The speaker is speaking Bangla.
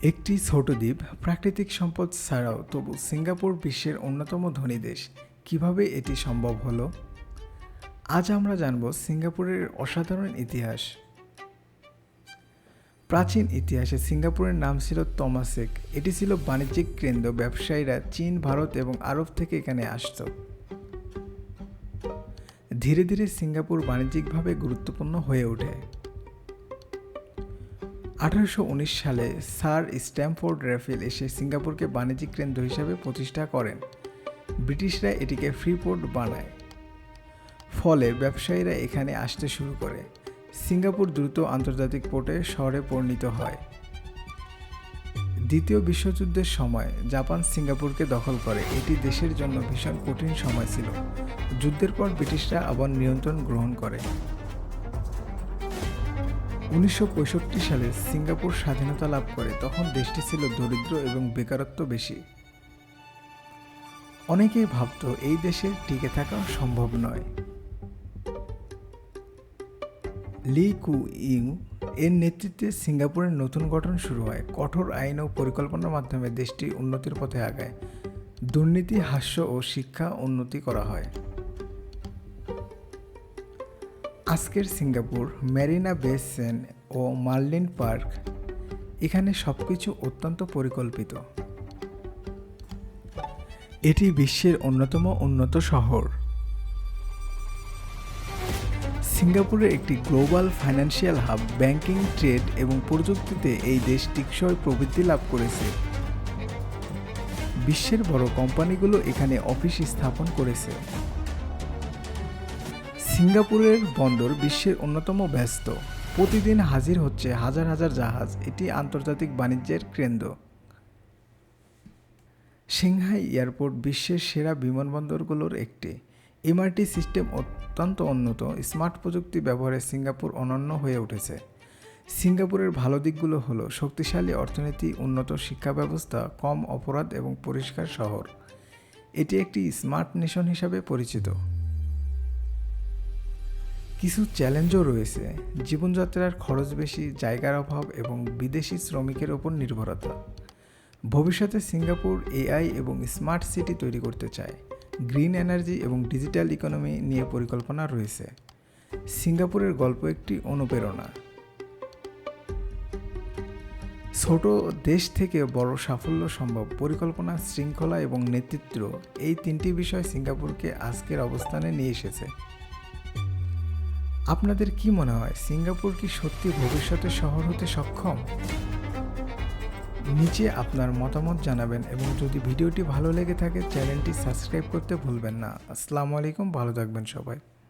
একটি ছোট দ্বীপ, প্রাকৃতিক সম্পদ ছাড়াও তবু সিঙ্গাপুর বিশ্বের অন্যতম ধনী দেশ। কিভাবে এটি সম্ভব হলো? আজ আমরা জানব সিঙ্গাপুরের অসাধারণ ইতিহাস। প্রাচীন ইতিহাসে সিঙ্গাপুরের নাম ছিল তমাসেক। এটি ছিল বাণিজ্যিক কেন্দ্র। ব্যবসায়ীরা চীন, ভারত এবং আরব থেকে এখানে আসত। ধীরে ধীরে সিঙ্গাপুর বাণিজ্যিকভাবে গুরুত্বপূর্ণ হয়ে ওঠে। 1819 সালে স্যার স্ট্যামফোর্ড র্যাফেল এসে সিঙ্গাপুরকে বাণিজ্যিক কেন্দ্র হিসাবে প্রতিষ্ঠা করেন। ব্রিটিশরা এটিকে ফ্রিপোর্ট বানায়। ফলে ব্যবসায়ীরা এখানে আসতে শুরু করে। সিঙ্গাপুর দ্রুত আন্তর্জাতিক পোর্টে শহরে পরিণত হয়। দ্বিতীয় বিশ্বযুদ্ধের সময় জাপান সিঙ্গাপুরকে দখল করে। এটি দেশের জন্য ভীষণ কঠিন সময় ছিল। যুদ্ধের পর ব্রিটিশরা আবার নিয়ন্ত্রণ গ্রহণ করে। 1965 সালে সিঙ্গাপুর স্বাধীনতা লাভ করে। তখন দেশটি ছিল দরিদ্র এবং বেকারত্ব বেশি। অনেকেই ভাবত এই দেশে টিকে থাকা সম্ভব নয়। লি কু ইং এর নেতৃত্বে সিঙ্গাপুরের নতুন গঠন শুরু হয়। কঠোর আইন ও পরিকল্পনার মাধ্যমে দেশটি উন্নতির পথে আগায়। দুর্নীতি, হাস্য ও শিক্ষা উন্নতি করা হয়। আজকের সিঙ্গাপুর, মেরিনা বে সেন্ট ও মার্লিন পার্ক, এখানে সবকিছু অত্যন্ত পরিকল্পিত। এটি বিশ্বের অন্যতম উন্নত শহর। সিঙ্গাপুরের একটি global financial hub. Banking, trade এবং প্রযুক্তিতে এই দেশ টেকসই প্রবৃদ্ধি লাভ করেছে। বিশ্বের বড় কোম্পানিগুলো এখানে অফিস স্থাপন করেছে। সিঙ্গাপুরের বন্দর বিশ্বের অন্যতম ব্যস্ত। প্রতিদিন হাজির হচ্ছে হাজার হাজার জাহাজ। এটি আন্তর্জাতিক বাণিজ্যের কেন্দ্র। সিংহাই এয়ারপোর্ট বিশ্বের সেরা বিমানবন্দরগুলোর একটি। এমআরটি সিস্টেম অত্যন্ত উন্নত। স্মার্ট প্রযুক্তি ব্যবহারে সিঙ্গাপুর অনন্য হয়ে উঠেছে। সিঙ্গাপুরের ভালো দিকগুলো হলো শক্তিশালী অর্থনীতি, উন্নত শিক্ষা ব্যবস্থা, কম অপরাধ এবং পরিষ্কার শহর। এটি একটি স্মার্ট নেশন হিসাবে পরিচিত। কিছু চ্যালেঞ্জও রয়েছে। জীবনযাত্রার খরচ বেশি, জায়গার অভাব এবং বিদেশি শ্রমিকের ওপর নির্ভরতা। ভবিষ্যতে সিঙ্গাপুর এআই এবং স্মার্ট সিটি তৈরি করতে চায়। গ্রিন এনার্জি এবং ডিজিটাল ইকোনমি নিয়ে পরিকল্পনা রয়েছে। সিঙ্গাপুরের গল্প একটি অনুপ্রেরণা। ছোট দেশ থেকে বড় সাফল্য সম্ভব। পরিকল্পনা, শৃঙ্খলা এবং নেতৃত্ব, এই তিনটি বিষয় সিঙ্গাপুরকে আজকের অবস্থানে নিয়ে এসেছে। আপনাদের কি মনে হয়, সিঙ্গাপুর কি সত্যি ভবিষ্যতের শহর হতে সক্ষম? নিচে আপনার মতামত জানাবেন এবং যদি ভিডিওটি ভালো লেগে থাকে চ্যানেলটি সাবস্ক্রাইব করতে ভুলবেন না। আসসালামু আলাইকুম, ভালো থাকবেন সবাই।